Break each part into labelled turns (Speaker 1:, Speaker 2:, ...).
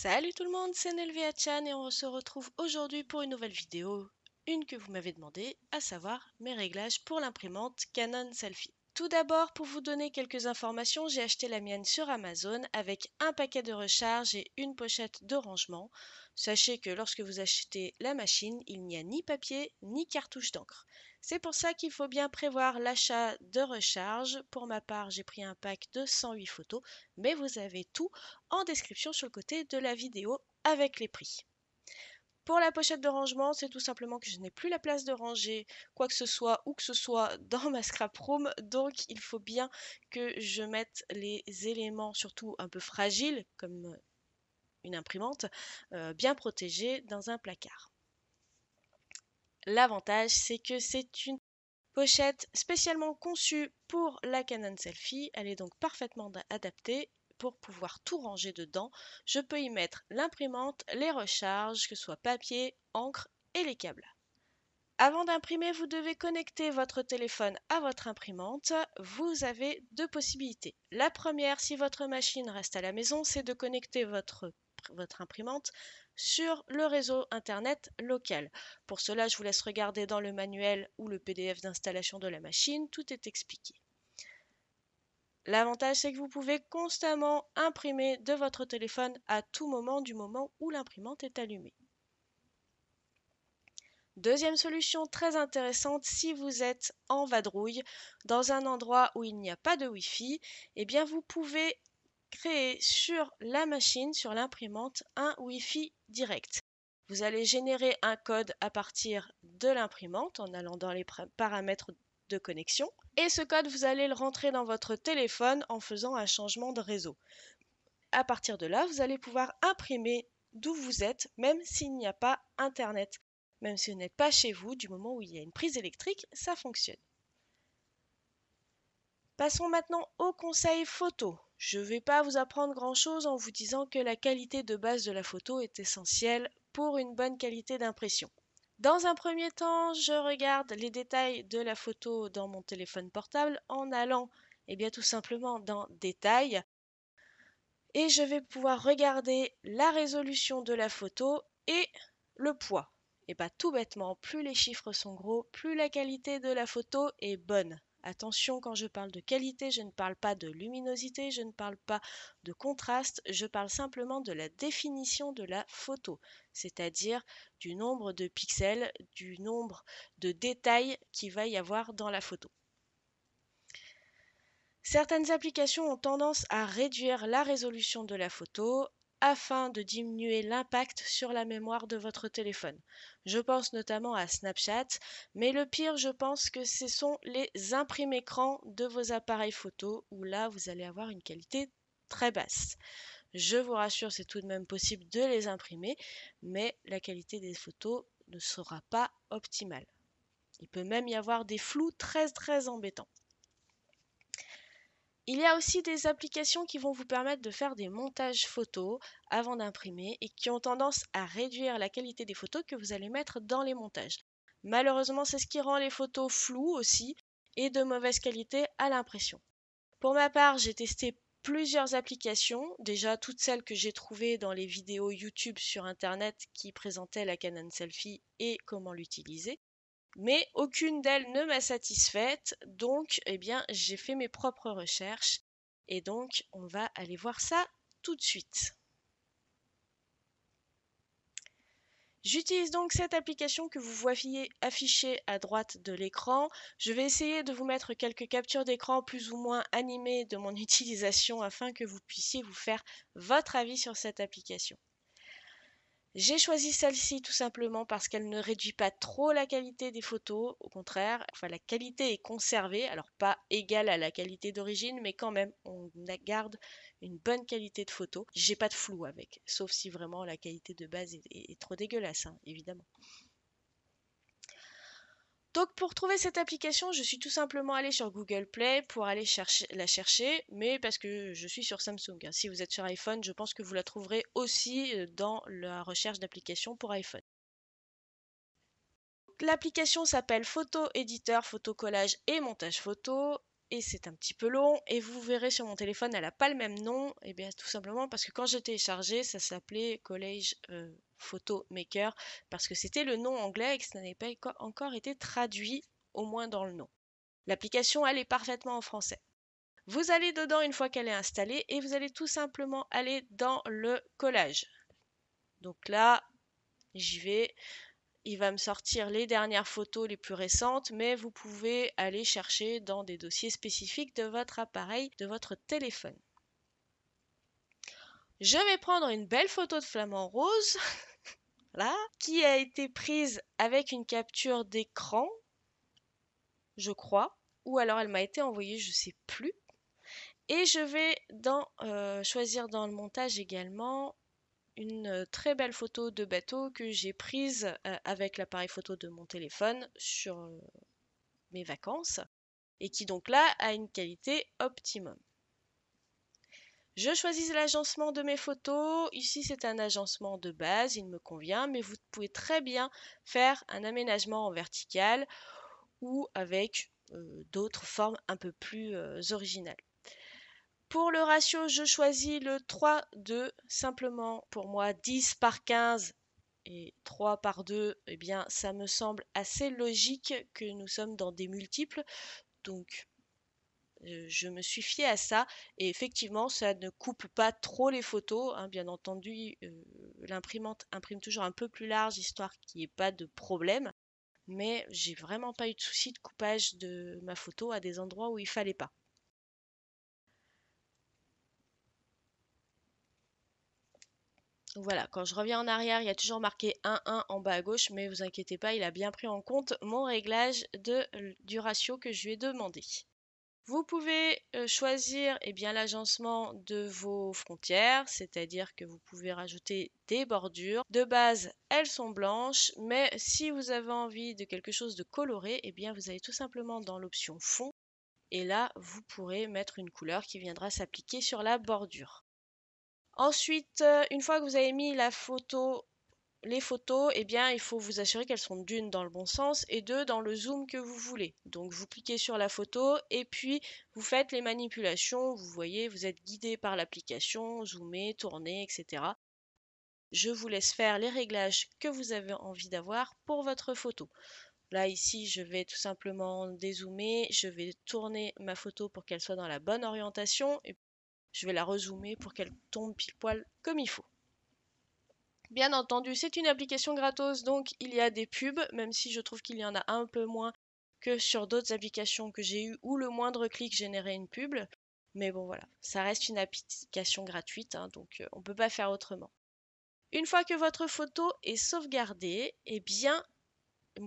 Speaker 1: Salut tout le monde, c'est Nelvia-chan et on se retrouve aujourd'hui pour une nouvelle vidéo, une que vous m'avez demandé, à savoir mes réglages pour l'imprimante Canon Selphy. Tout d'abord, pour vous donner quelques informations, j'ai acheté la mienne sur Amazon avec un paquet de recharge et une pochette de rangement. Sachez que lorsque vous achetez la machine, il n'y a ni papier ni cartouche d'encre. C'est pour ça qu'il faut bien prévoir l'achat de recharge. Pour ma part, j'ai pris un pack de 108 photos, mais vous avez tout en description sur le côté de la vidéo avec les prix. Pour la pochette de rangement, c'est tout simplement que je n'ai plus la place de ranger quoi que ce soit où que ce soit dans ma scrap room, donc il faut bien que je mette les éléments, surtout un peu fragiles comme une imprimante, bien protégés dans un placard. L'avantage, c'est que c'est une pochette spécialement conçue pour la Canon Selphy, elle est donc parfaitement adaptée pour pouvoir tout ranger dedans. Je peux y mettre l'imprimante, les recharges, que ce soit papier, encre et les câbles. Avant d'imprimer, vous devez connecter votre téléphone à votre imprimante. Vous avez deux possibilités. La première, si votre machine reste à la maison, c'est de connecter votre imprimante sur le réseau internet local. Pour cela, je vous laisse regarder dans le manuel ou le PDF d'installation de la machine, tout est expliqué. L'avantage, c'est que vous pouvez constamment imprimer de votre téléphone à tout moment du moment où l'imprimante est allumée. Deuxième solution très intéressante, si vous êtes en vadrouille, dans un endroit où il n'y a pas de Wi-Fi, eh bien vous pouvez créer sur la machine, sur l'imprimante, un Wi-Fi direct. Vous allez générer un code à partir de l'imprimante en allant dans les paramètres de connexion. Et ce code, vous allez le rentrer dans votre téléphone en faisant un changement de réseau. À partir de là, vous allez pouvoir imprimer d'où vous êtes, même s'il n'y a pas Internet. Même si vous n'êtes pas chez vous, du moment où il y a une prise électrique, ça fonctionne. Passons maintenant aux conseils photo. Je ne vais pas vous apprendre grand-chose en vous disant que la qualité de base de la photo est essentielle pour une bonne qualité d'impression. Dans un premier temps, je regarde les détails de la photo dans mon téléphone portable en allant tout simplement dans Détails et je vais pouvoir regarder la résolution de la photo et le poids. Et tout bêtement, plus les chiffres sont gros, plus la qualité de la photo est bonne. Attention, quand je parle de qualité, je ne parle pas de luminosité, je ne parle pas de contraste, je parle simplement de la définition de la photo, c'est-à-dire du nombre de pixels, du nombre de détails qu'il va y avoir dans la photo. Certaines applications ont tendance à réduire la résolution de la photo afin de diminuer l'impact sur la mémoire de votre téléphone. Je pense notamment à Snapchat, mais le pire, je pense que ce sont les imprimes-écrans de vos appareils photo, où là, vous allez avoir une qualité très basse. Je vous rassure, c'est tout de même possible de les imprimer, mais la qualité des photos ne sera pas optimale. Il peut même y avoir des flous très embêtants. Il y a aussi des applications qui vont vous permettre de faire des montages photos avant d'imprimer et qui ont tendance à réduire la qualité des photos que vous allez mettre dans les montages. Malheureusement, c'est ce qui rend les photos floues aussi et de mauvaise qualité à l'impression. Pour ma part, j'ai testé plusieurs applications, déjà toutes celles que j'ai trouvées dans les vidéos YouTube sur internet qui présentaient la Canon Selphy et comment l'utiliser. Mais aucune d'elles ne m'a satisfaite, donc j'ai fait mes propres recherches et donc on va aller voir ça tout de suite. J'utilise donc cette application que vous voyez affichée à droite de l'écran. Je vais essayer de vous mettre quelques captures d'écran plus ou moins animées de mon utilisation afin que vous puissiez vous faire votre avis sur cette application. J'ai choisi celle-ci tout simplement parce qu'elle ne réduit pas trop la qualité des photos, au contraire, la qualité est conservée, alors pas égale à la qualité d'origine, mais quand même, on garde une bonne qualité de photo. J'ai pas de flou avec, sauf si vraiment la qualité de base est trop dégueulasse, hein, évidemment. Donc pour trouver cette application, je suis tout simplement allée sur Google Play pour aller la chercher, mais parce que je suis sur Samsung. Si vous êtes sur iPhone, je pense que vous la trouverez aussi dans la recherche d'applications pour iPhone. L'application s'appelle Photo Editor, photo collage et montage photo et c'est un petit peu long. Et vous verrez sur mon téléphone, elle n'a pas le même nom. Et bien tout simplement parce que quand j'ai téléchargé, ça s'appelait Collage Photo Maker parce que c'était le nom anglais et que ça n'avait pas encore été traduit, au moins dans le nom. L'application, elle est parfaitement en français. Vous allez dedans une fois qu'elle est installée et vous allez tout simplement aller dans le collage. Donc là, j'y vais. Il va me sortir les dernières photos les plus récentes, mais vous pouvez aller chercher dans des dossiers spécifiques de votre appareil, de votre téléphone. Je vais prendre une belle photo de flamant rose, là, qui a été prise avec une capture d'écran, je crois, ou alors elle m'a été envoyée, je ne sais plus. Et je vais choisir dans le montage également une très belle photo de bateau que j'ai prise avec l'appareil photo de mon téléphone sur mes vacances et qui donc là a une qualité optimum. Je choisis l'agencement de mes photos. Ici, c'est un agencement de base, il me convient, mais vous pouvez très bien faire un aménagement en vertical ou avec d'autres formes un peu plus originales. Pour le ratio, je choisis le 3:2, simplement pour moi 10 par 15 et 3 par 2, eh bien ça me semble assez logique que nous sommes dans des multiples, donc je me suis fiée à ça et effectivement ça ne coupe pas trop les photos, hein, bien entendu l'imprimante imprime toujours un peu plus large histoire qu'il n'y ait pas de problème, mais j'ai vraiment pas eu de souci de coupage de ma photo à des endroits où il fallait pas. Voilà, quand je reviens en arrière, il y a toujours marqué 1,1 en bas à gauche, mais vous inquiétez pas, il a bien pris en compte mon réglage du ratio que je lui ai demandé. Vous pouvez choisir l'agencement de vos frontières, c'est-à-dire que vous pouvez rajouter des bordures. De base, elles sont blanches, mais si vous avez envie de quelque chose de coloré, eh bien vous allez tout simplement dans l'option fond, et là, vous pourrez mettre une couleur qui viendra s'appliquer sur la bordure. Ensuite, une fois que vous avez mis les photos, eh bien, il faut vous assurer qu'elles sont d'une dans le bon sens et deux dans le zoom que vous voulez. Donc, vous cliquez sur la photo et puis vous faites les manipulations. Vous voyez, vous êtes guidé par l'application, zoomer, tourner, etc. Je vous laisse faire les réglages que vous avez envie d'avoir pour votre photo. Là, ici, je vais tout simplement dézoomer. Je vais tourner ma photo pour qu'elle soit dans la bonne orientation et je vais la rezoomer pour qu'elle tombe pile poil comme il faut. Bien entendu, c'est une application gratos, donc il y a des pubs, même si je trouve qu'il y en a un peu moins que sur d'autres applications que j'ai eues où le moindre clic générait une pub. Mais bon voilà, ça reste une application gratuite, hein, donc on ne peut pas faire autrement. Une fois que votre photo est sauvegardée, eh bien,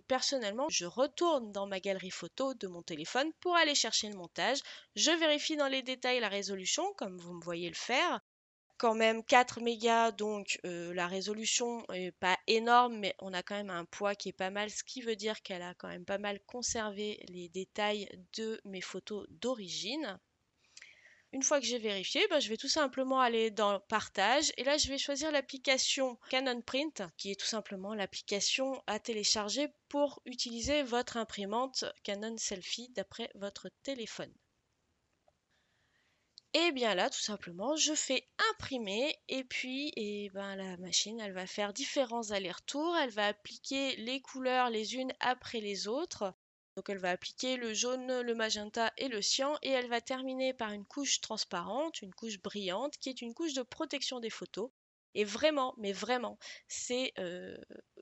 Speaker 1: personnellement, je retourne dans ma galerie photo de mon téléphone pour aller chercher le montage. Je vérifie dans les détails la résolution, comme vous me voyez le faire. Quand même 4 mégas, donc la résolution est pas énorme, mais on a quand même un poids qui est pas mal, ce qui veut dire qu'elle a quand même pas mal conservé les détails de mes photos d'origine. Une fois que j'ai vérifié, je vais tout simplement aller dans Partage et là je vais choisir l'application Canon Print qui est tout simplement l'application à télécharger pour utiliser votre imprimante Canon Selfie d'après votre téléphone. Et bien là, tout simplement, je fais imprimer et puis la machine, elle va faire différents allers-retours. Elle va appliquer les couleurs les unes après les autres. Donc elle va appliquer le jaune, le magenta et le cyan et elle va terminer par une couche transparente, une couche brillante qui est une couche de protection des photos. Et vraiment, mais vraiment, c'est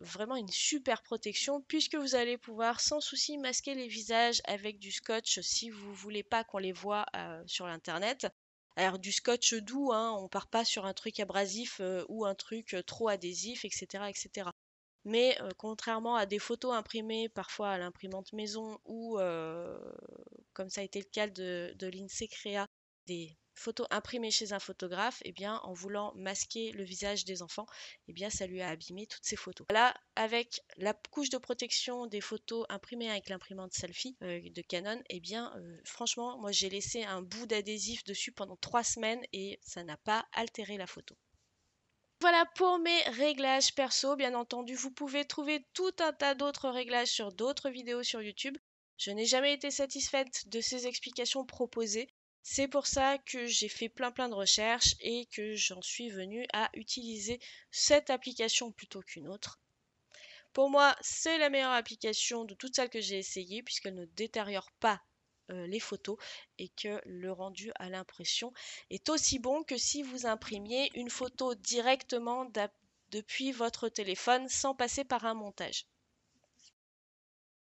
Speaker 1: vraiment une super protection puisque vous allez pouvoir sans souci masquer les visages avec du scotch si vous voulez pas qu'on les voit sur l'internet. Alors du scotch doux, hein, on part pas sur un truc abrasif ou un truc trop adhésif, etc., etc. Mais contrairement à des photos imprimées parfois à l'imprimante maison ou comme ça a été le cas de l'INSEE Créa, des photos imprimées chez un photographe, eh bien en voulant masquer le visage des enfants, eh bien ça lui a abîmé toutes ses photos. Là, avec la couche de protection des photos imprimées avec l'imprimante Selfie de Canon, eh bien franchement, moi j'ai laissé un bout d'adhésif dessus pendant 3 semaines et ça n'a pas altéré la photo. Voilà pour mes réglages perso. Bien entendu, vous pouvez trouver tout un tas d'autres réglages sur d'autres vidéos sur YouTube. Je n'ai jamais été satisfaite de ces explications proposées. C'est pour ça que j'ai fait plein de recherches et que j'en suis venue à utiliser cette application plutôt qu'une autre. Pour moi, c'est la meilleure application de toutes celles que j'ai essayées puisqu'elle ne détériore pas les photos et que le rendu à l'impression est aussi bon que si vous imprimiez une photo directement depuis votre téléphone sans passer par un montage.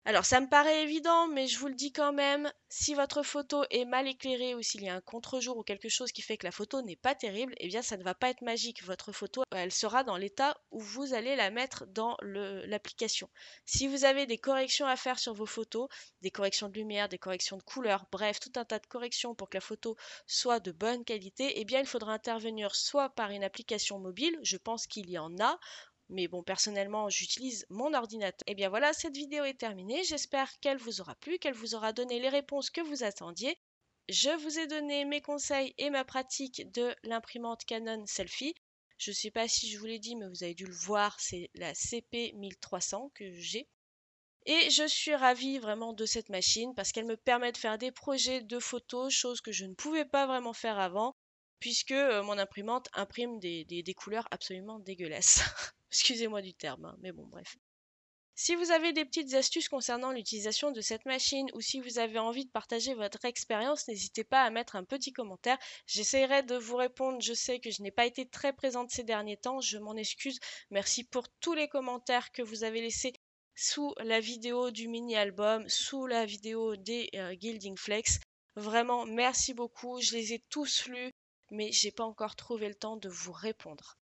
Speaker 1: Alors ça me paraît évident, mais je vous le dis quand même, si votre photo est mal éclairée ou s'il y a un contre-jour ou quelque chose qui fait que la photo n'est pas terrible, eh bien ça ne va pas être magique. Votre photo, elle sera dans l'état où vous allez la mettre dans l'application. Si vous avez des corrections à faire sur vos photos, des corrections de lumière, des corrections de couleur, bref, tout un tas de corrections pour que la photo soit de bonne qualité, eh bien il faudra intervenir soit par une application mobile, je pense qu'il y en a, mais bon, personnellement, j'utilise mon ordinateur. Et bien voilà, cette vidéo est terminée. J'espère qu'elle vous aura plu, qu'elle vous aura donné les réponses que vous attendiez. Je vous ai donné mes conseils et ma pratique de l'imprimante Canon Selfie. Je ne sais pas si je vous l'ai dit, mais vous avez dû le voir, c'est la CP1300 que j'ai. Et je suis ravie vraiment de cette machine parce qu'elle me permet de faire des projets de photos, chose que je ne pouvais pas vraiment faire avant, puisque mon imprimante imprime des couleurs absolument dégueulasses. Excusez-moi du terme, hein, mais bon, bref. Si vous avez des petites astuces concernant l'utilisation de cette machine ou si vous avez envie de partager votre expérience, n'hésitez pas à mettre un petit commentaire. J'essaierai de vous répondre. Je sais que je n'ai pas été très présente ces derniers temps, je m'en excuse. Merci pour tous les commentaires que vous avez laissés sous la vidéo du mini-album, sous la vidéo des Gilding Flex. Vraiment, merci beaucoup. Je les ai tous lus, mais j'ai pas encore trouvé le temps de vous répondre.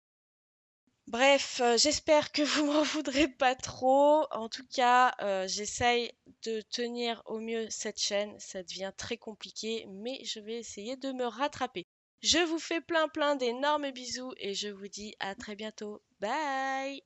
Speaker 1: Bref, j'espère que vous m'en voudrez pas trop. En tout cas, j'essaye de tenir au mieux cette chaîne. Ça devient très compliqué, mais je vais essayer de me rattraper. Je vous fais plein d'énormes bisous et je vous dis à très bientôt. Bye!